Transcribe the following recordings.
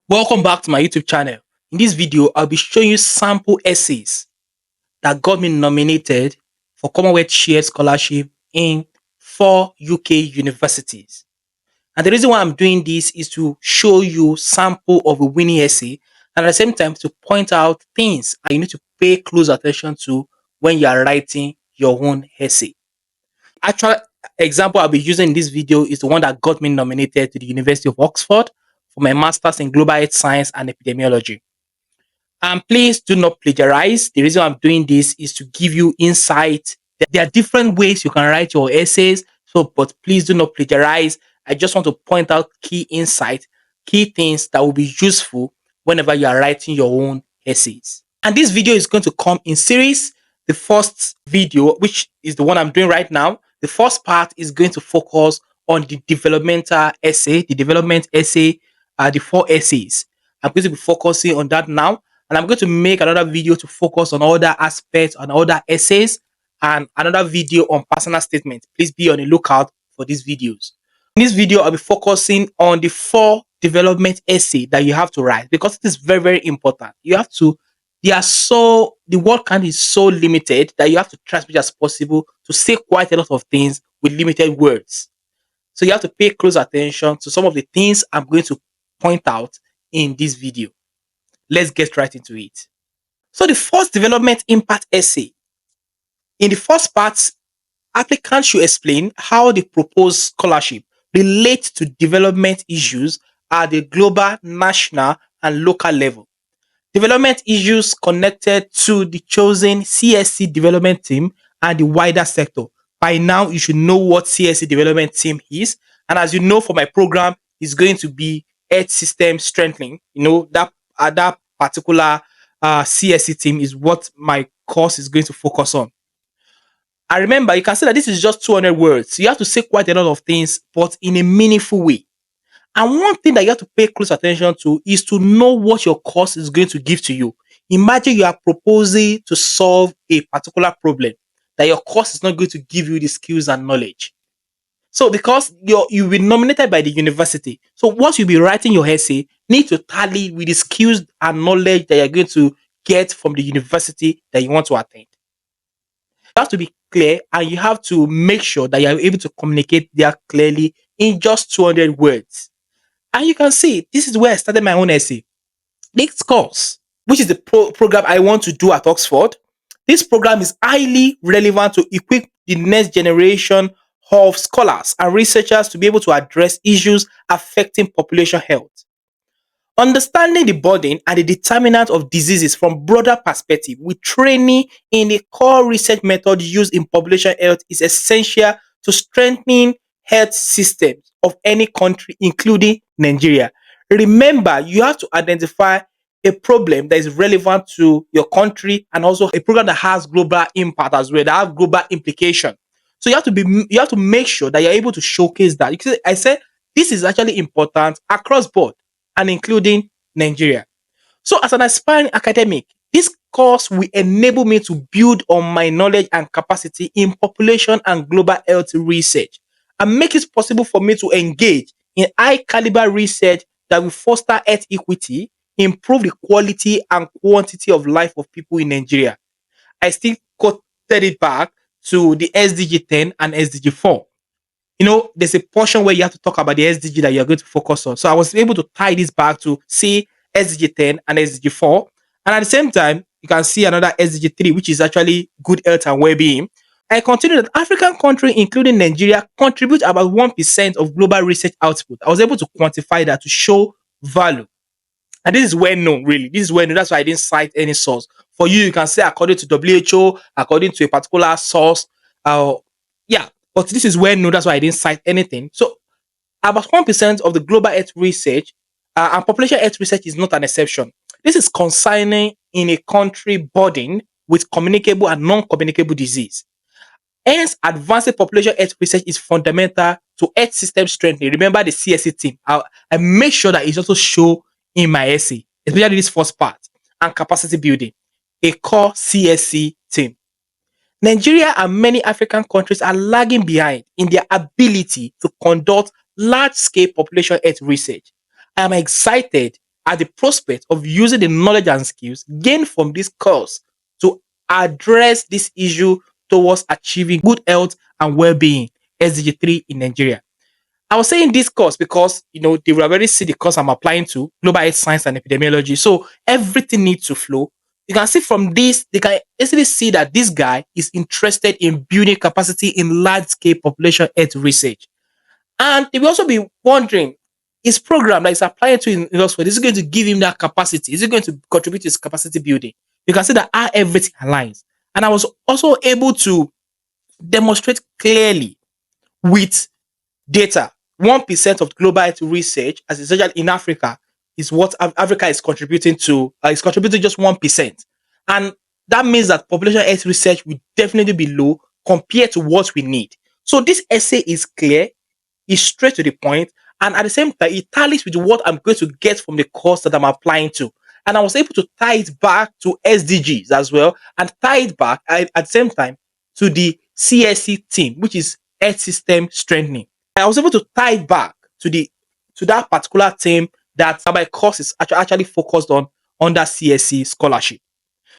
Welcome back to my YouTube channel. In this video, I'll be showing you sample essays that got me nominated for Commonwealth Shared Scholarship in 4 UK universities. And the reason why I'm doing this is to show you sample of a winning essay and at the same time to point out things that you need to pay close attention to when you are writing your own essay. Actual example I'll be using in this video is the one that got me nominated to the University of Oxford for my master's in global health science and epidemiology. And please do not plagiarize. The reason I'm doing this is to give you insight. There are different ways you can write your essays. So, but please do not plagiarize. I just want to point out key insight, key things that will be useful whenever you are writing your own essays. And this video is going to come in series. The first video, which is the one I'm doing right now, the first part is going to focus on the developmental essay, the development essay, the 4 essays. I'm going to be focusing on that now. And I'm going to make another video to focus on other aspects, on other essays, and another video on personal statement. Please be on the lookout for these videos. In this video, I'll be focusing on the 4 development essay that you have to write because it is very, very important. You have to, the word count is so limited that you have to try as much as possible to say quite a lot of things with limited words. So you have to pay close attention to some of the things I'm going to point out in this video. Let's get right into it. So the first development impact essay. In the first part, applicants should explain how the proposed scholarship relates to development issues at the global, national, and local level. Development issues connected to the chosen CSC development team and the wider sector. By now, you should know what CSC development team is. And as you know, for my program, is going to be Earth System Strengthening. You know, that particular CSC team is what my course is going to focus on. I remember you can say that this is just 200 words. So you have to say quite a lot of things, but in a meaningful way. And one thing that you have to pay close attention to is to know what your course is going to give to you. Imagine you are proposing to solve a particular problem that your course is not going to give you the skills and knowledge. So because you've been nominated by the university, so what you'll be writing your essay need to tally with the skills and knowledge that you're going to get from the university that you want to attend. You have to be clear and you have to make sure that you're able to communicate there clearly in just 200 words. And you can see this is where I started my own essay. This course, which is the program I want to do at Oxford, this program is highly relevant to equip the next generation of scholars and researchers to be able to address issues affecting population health. Understanding the burden and the determinant of diseases from broader perspective with training in the core research method used in population health is essential to strengthening health systems of any country, including Nigeria. Remember, you have to identify a problem that is relevant to your country and also a program that has global impact as well, that have global implication. So you have to make sure that you're able to showcase that. Because I said this is actually important across board and including Nigeria. So as an aspiring academic, this course will enable me to build on my knowledge and capacity in population and global health research and make it possible for me to engage in high caliber research that will foster health equity, improve the quality and quantity of life of people in Nigeria. I still quoted it back to the SDG 10 and SDG 4. You know, there's a portion where you have to talk about the SDG that you're going to focus on. So I was able to tie this back to see SDG 10 and SDG 4. And at the same time, you can see another SDG 3, which is actually good health and well-being. I continue that African countries, including Nigeria, contribute about 1% of global research output. I was able to quantify that to show value. And this is well known, really. This is well known. That's why I didn't cite any source. For you, you can say according to WHO, according to a particular source. Yeah, but this is well known. That's why I didn't cite anything. So about 1% of the global health research and population health research is not an exception. This is concerning in a country burdened with communicable and non-communicable disease. Hence, advanced population health research is fundamental to health system strengthening. Remember the CSC team. I make sure that it's also show in my essay, especially this first part, and capacity building, a core CSC team. Nigeria and many African countries are lagging behind in their ability to conduct large-scale population health research. I am excited at the prospect of using the knowledge and skills gained from this course to address this issue towards achieving good health and well-being SDG 3 in Nigeria. I was saying this course because they will already see the course I'm applying to global health science and epidemiology. So everything needs to flow. You can see from this, they can easily see that this guy is interested in building capacity in large scale population health research. And they will also be wondering, his program that he's applying to in Oxford, is it going to give him that capacity? Is it going to contribute to his capacity building? You can see that how everything aligns. And I was also able to demonstrate clearly with data. 1% of global health research, as especially in Africa, is what Africa is contributing to. Is contributing just 1%. And that means that population health research will definitely be low compared to what we need. So this essay is clear, is straight to the point, and at the same time, it tallies with what I'm going to get from the course that I'm applying to. And I was able to tie it back to SDGs as well, and tie it back at the same time to the CSC team, which is Earth System Strengthening. I was able to tie it back to that particular team that my course is actually focused on under CSC scholarship.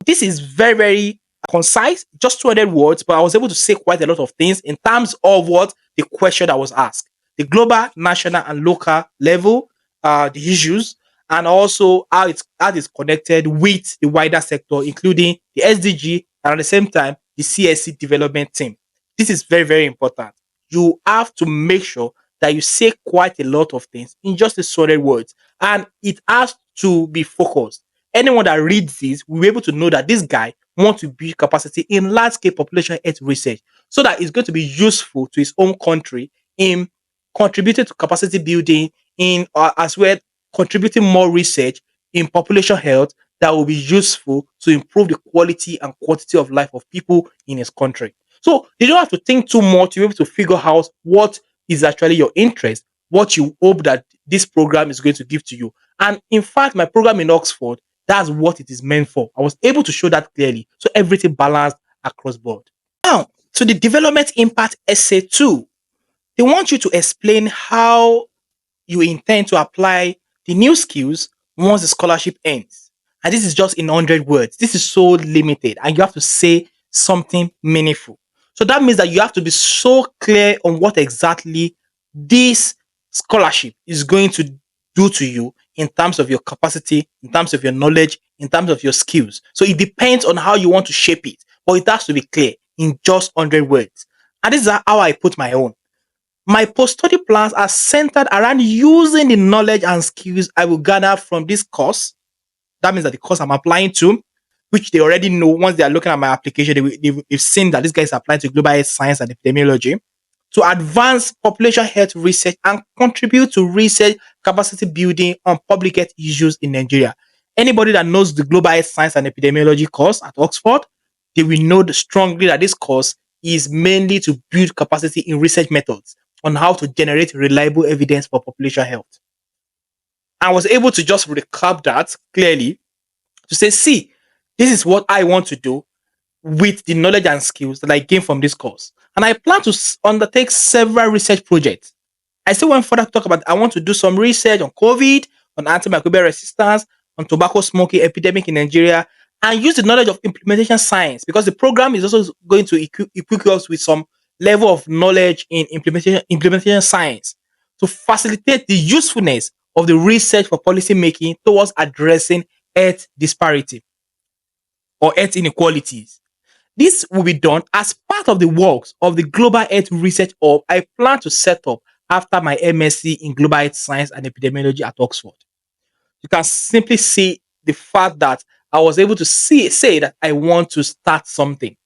This is very, very concise, just 200 words, but I was able to say quite a lot of things in terms of what the question that was asked, the global, national, and local level, the issues, and also how it's connected with the wider sector, including the SDG, and at the same time, the CSC development team. This is very, very important. You have to make sure that you say quite a lot of things in just a 200 words, and it has to be focused. Anyone that reads this will be able to know that this guy wants to build capacity in large scale population health research so that it's going to be useful to his own country in contributing to capacity building, in as well contributing more research in population health that will be useful to improve the quality and quantity of life of people in his country. So you don't have to think too much to be able to figure out what is actually your interest, what you hope that this program is going to give to you. And in fact, my program in Oxford, that's what it is meant for. I was able to show that clearly. So everything balanced across board. Now, to the development impact essay 2, they want you to explain how you intend to apply the new skills once the scholarship ends. And this is just in 100 words. This is so limited, and you have to say something meaningful. So that means that you have to be so clear on what exactly this scholarship is going to do to you in terms of your capacity, in terms of your knowledge, in terms of your skills. So it depends on how you want to shape it, but it has to be clear in just 100 words. And this is how I put my own. My post-study plans are centered around using the knowledge and skills I will gather from this course. That means that the course I'm applying to, which they already know once they are looking at my application, they've seen that this guy is applying to global health science and epidemiology, to advance population health research and contribute to research capacity building on public health issues in Nigeria. Anybody that knows the global health science and epidemiology course at Oxford, they will know strongly that this course is mainly to build capacity in research methods on how to generate reliable evidence for population health. I was able to just recap that clearly to say, see, this is what I want to do with the knowledge and skills that I gained from this course. And I plan to undertake several research projects. I still went further to talk about I want to do some research on COVID, on antimicrobial resistance, on tobacco smoking epidemic in Nigeria, and use the knowledge of implementation science because the program is also going to equip us with some level of knowledge in implementation science to facilitate the usefulness of the research for policy making towards addressing health disparity or health inequalities. This will be done as part of the works of the Global Health Research Hub I plan to set up after my MSc in Global Health Science and Epidemiology at Oxford. You can simply see the fact that I was able to say that I want to start something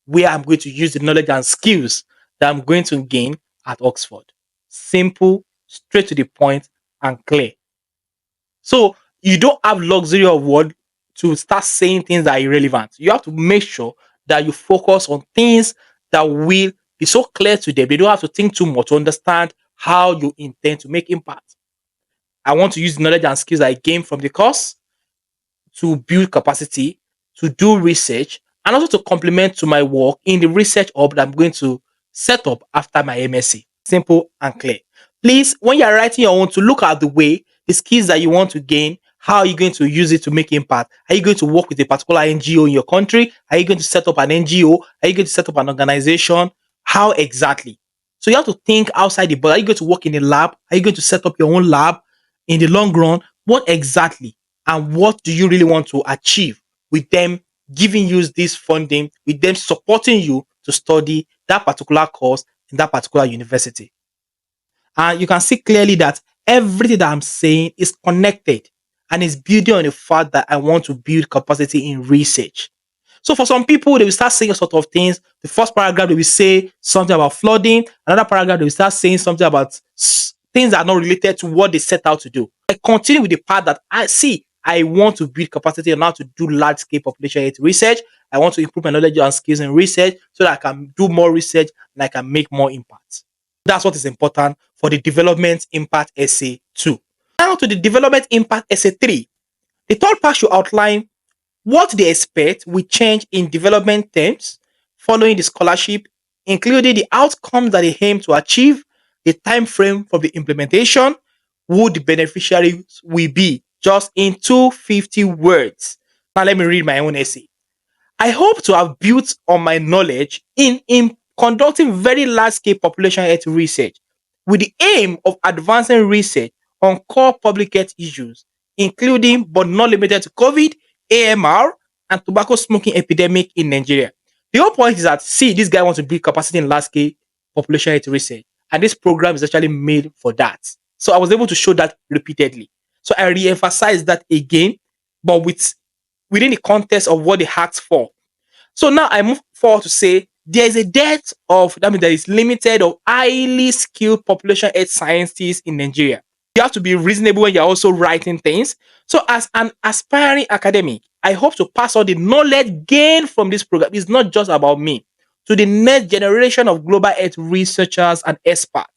where I'm going to use the knowledge and skills that I'm going to gain at Oxford. Simple, straight to the point, and clear. So you don't have luxury of word to start saying things that are irrelevant. You have to make sure that you focus on things that will be so clear to them. They don't have to think too much to understand how you intend to make impact. I want to use the knowledge and skills I gained from the course to build capacity, to do research, and also to complement to my work in the research hub that I'm going to set up after my MSc. Simple and clear. Please, when you're writing your own, to look at the way the skills that you want to gain How are you going to use it to make impact? Are you going to work with a particular NGO in your country? Are you going to set up an NGO? Are you going to set up an organization? How exactly? So you have to think outside the box. Are you going to work in a lab? Are you going to set up your own lab in the long run? What exactly? And what do you really want to achieve with them giving you this funding, with them supporting you to study that particular course in that particular university? And you can see clearly that everything that I'm saying is connected and is building on the fact that I want to build capacity in research. So for some people, they will start saying a sort of things. The first paragraph, they will say something about flooding. Another paragraph, they will start saying something about things that are not related to what they set out to do. I continue with the part that I see. I want to build capacity on how to do large scale population health research. I want to improve my knowledge and skills in research so that I can do more research and I can make more impact. That's what is important for the development impact essay 2. Now to the development impact essay 3. The third part should outline what they expect will change in development terms following the scholarship, including the outcomes that they aim to achieve, the time frame for the implementation, who the beneficiaries will be, just in 250 words. Now let me read my own essay. I hope to have built on my knowledge in conducting very large scale population health research with the aim of advancing research on core public health issues, including but not limited to COVID, AMR, and tobacco smoking epidemic in Nigeria. The whole point is that, see, this guy wants to build capacity in large scale population health research, and this program is actually made for that. So I was able to show that repeatedly. So I re-emphasize that again, but within the context of what they asked for. So now I move forward to say there is a dearth of, that means there is limited or highly skilled population health scientists in Nigeria. You have to be reasonable when you're also writing things. So as an aspiring academic, I hope to pass on the knowledge gained from this program. It's not just about me, to the next generation of global health researchers and experts.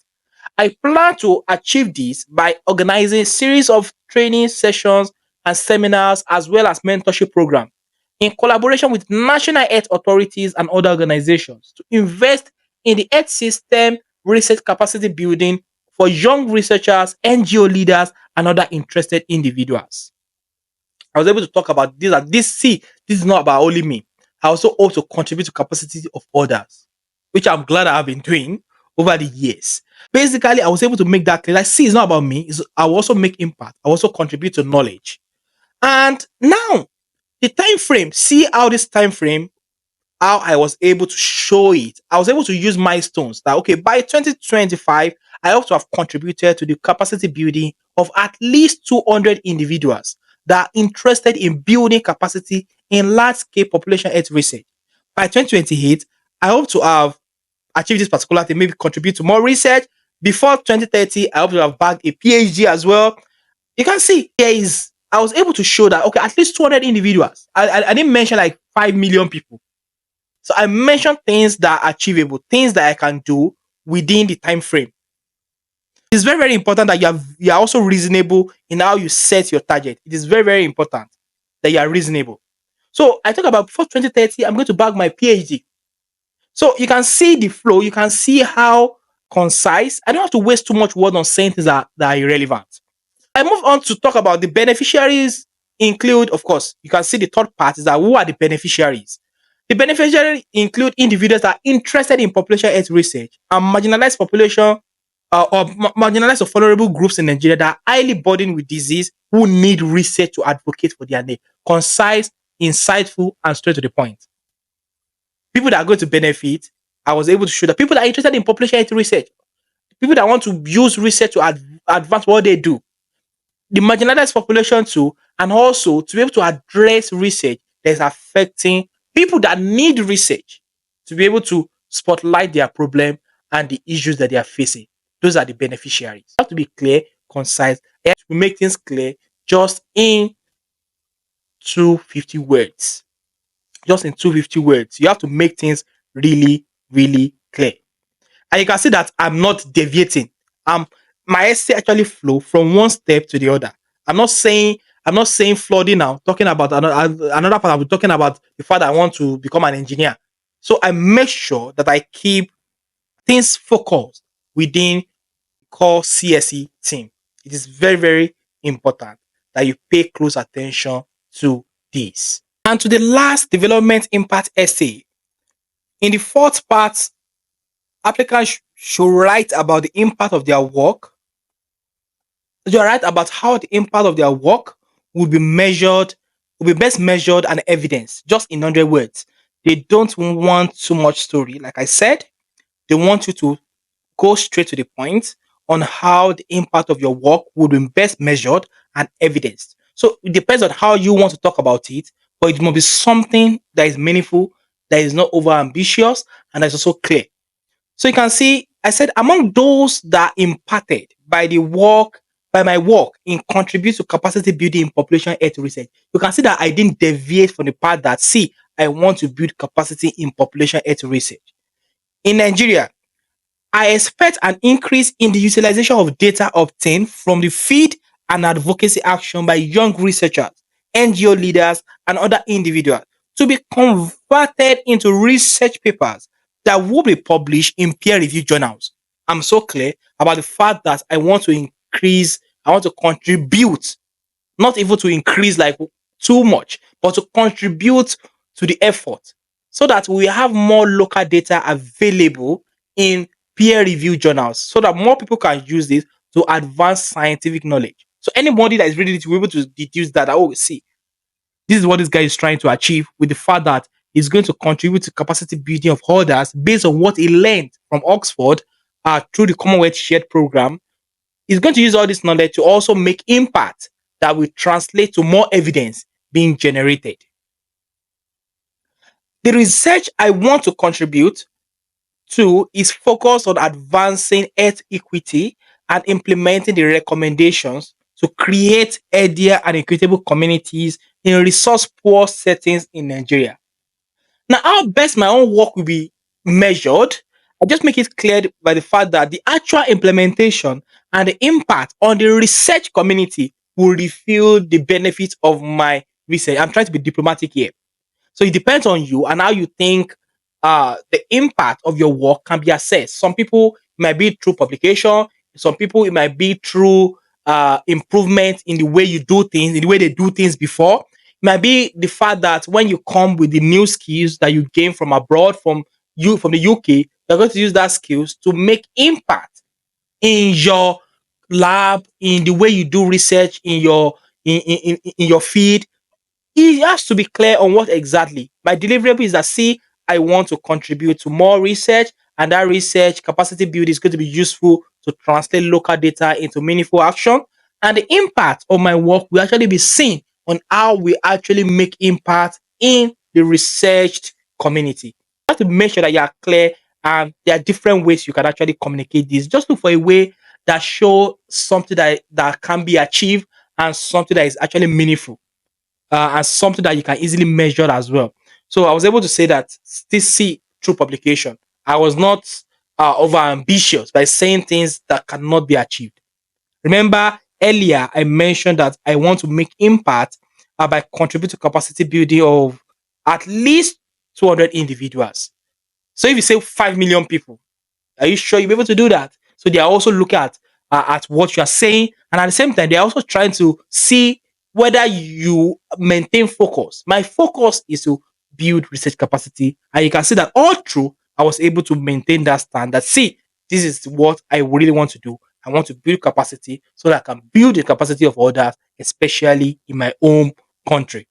I plan to achieve this by organizing a series of training sessions and seminars as well as mentorship programs in collaboration with national health authorities and other organizations to invest in the health system research capacity building for young researchers, NGO leaders, and other interested individuals. I was able to talk about this. And this is not about only me. I also hope to contribute to capacity of others, which I'm glad I have been doing over the years. Basically, I was able to make that clear. Like, see, it's not about me. I will also make impact. I will also contribute to knowledge. And now, the time frame. See how this time frame, how I was able to show it. I was able to use milestones that, okay, by 2025, I hope to have contributed to the capacity building of at least 200 individuals that are interested in building capacity in large scale population health research. By 2028, I hope to have achieved this particular thing, maybe contribute to more research. Before 2030, I hope to have bagged a PhD as well. You can see I was able to show that, okay, at least 200 individuals. I didn't mention like 5 million people. So I mentioned things that are achievable, things that I can do within the time frame. It's very, very important that you are also reasonable in how you set your target. It is very, very important that you are reasonable. So I talk about before 2030, I'm going to bag my PhD. So you can see the flow, you can see how concise. I don't have to waste too much word on saying things that are irrelevant. I move on to talk about the beneficiaries include, of course, you can see the third part is that who are the beneficiaries? The beneficiaries include individuals that are interested in population health research and marginalized population or marginalized or vulnerable groups in Nigeria that are highly burdened with disease who need research to advocate for their need. Concise, insightful, and straight to the point. People that are going to benefit, I was able to show that people that are interested in population health research, people that want to use research to advance what they do, the marginalized population too, and also to be able to address research that is affecting people that need research to be able to spotlight their problem and the issues that they are facing. Those are the beneficiaries. You have to be clear, concise. You have to make things clear just in 250 words. Just in 250 words. You have to make things really, really clear. And you can see that I'm not deviating. My essay actually flow from one step to the other. I'm not saying flooding now. Talking about another part, I'll be talking about the fact that I want to become an engineer. So I make sure that I keep things focused within core CSE team. It is very, very important. that you pay close attention to this. And to the last development impact essay, in the fourth part, applicants should write about the impact of their work. You are right about how the impact of their work would be measured, will be best measured and evidence, just in 100 words. They don't want too much story. Like I said, they want you to go straight to the point on how the impact of your work would be best measured and evidenced. So it depends on how you want to talk about it, but it must be something that is meaningful, that is not over ambitious, and that is also clear. So you can see, I said among those that impacted by my work in contribute to capacity building in population health research, you can see that I didn't deviate from the part that see, I want to build capacity in population health research. In Nigeria, I expect an increase in the utilization of data obtained from the field and advocacy action by young researchers, NGO leaders, and other individuals to be converted into research papers that will be published in peer reviewed journals. I'm so clear about the fact that I want to contribute, not even to increase like too much, but to contribute to the effort so that we have more local data available in peer reviewed journals so that more people can use this to advance scientific knowledge. So anybody that is ready to be able to deduce that, oh, see, this is what this guy is trying to achieve with the fact that he's going to contribute to capacity building of others based on what he learned from Oxford through the Commonwealth Shared Program. He's going to use all this knowledge to also make impact that will translate to more evidence being generated. The research I want to contribute to is focused on advancing health equity and implementing the recommendations to create healthier and equitable communities in resource poor settings in Nigeria. Now, how best my own work will be measured, I just make it clear by the fact that the actual implementation and the impact on the research community will reveal the benefits of my research. I'm trying to be diplomatic here. So it depends on you and how you think the impact of your work can be assessed. Some people it might be through publication, some people it might be through improvement in the way you do things, in the way they do things before. It might be the fact that when you come with the new skills that you gain from abroad, from the UK, you're going to use that skills to make impact in your lab, in the way you do research, in your field. He has to be clear on what exactly. My deliverable is that see, I want to contribute to more research, and that research capacity building is going to be useful to translate local data into meaningful action. And the impact of my work will actually be seen on how we actually make impact in the researched community. You have to make sure that you are clear and there are different ways you can actually communicate this. Just look for a way that show something that can be achieved and something that is actually meaningful as something that you can easily measure as well. So I was able to say that still see through publication. I was not over ambitious by saying things that cannot be achieved. Remember earlier I mentioned that I want to make impact by contributing to capacity building of at least 200 individuals. So if you say 5 million people, are you sure you'll be able to do that? So they are also looking at what you are saying, and at the same time, they are also trying to see whether you maintain focus. My focus is to build research capacity, and you can see that all through I was able to maintain that standard. See, this is what I really want to do. I want to build capacity so that I can build the capacity of others, especially in my own country.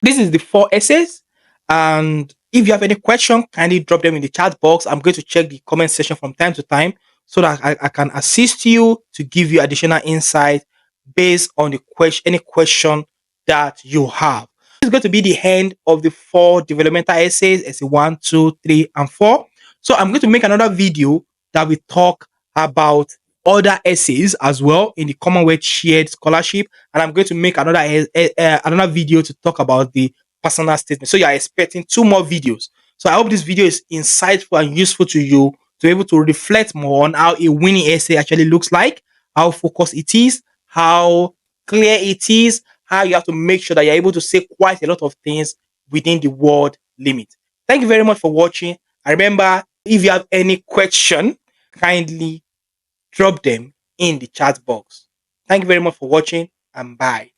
This is the four essays. And if you have any question, kindly drop them in the chat box. I'm going to check the comment section from time to time so that I can assist you to give you additional insight based on the question, any question that you have. This is going to be the end of the four developmental essays, essay 1, 2, 3, and 4. So I'm going to make another video that will talk about other essays as well in the Commonwealth Shared Scholarship, and I'm going to make another video to talk about the personal statement. So you are expecting two more videos. So I hope this video is insightful and useful to you to be able to reflect more on how a winning essay actually looks like, how focused it is, how clear it is, how you have to make sure that you're able to say quite a lot of things within the word limit. Thank you very much for watching. And remember, if you have any question, kindly drop them in the chat box. Thank you very much for watching. and bye.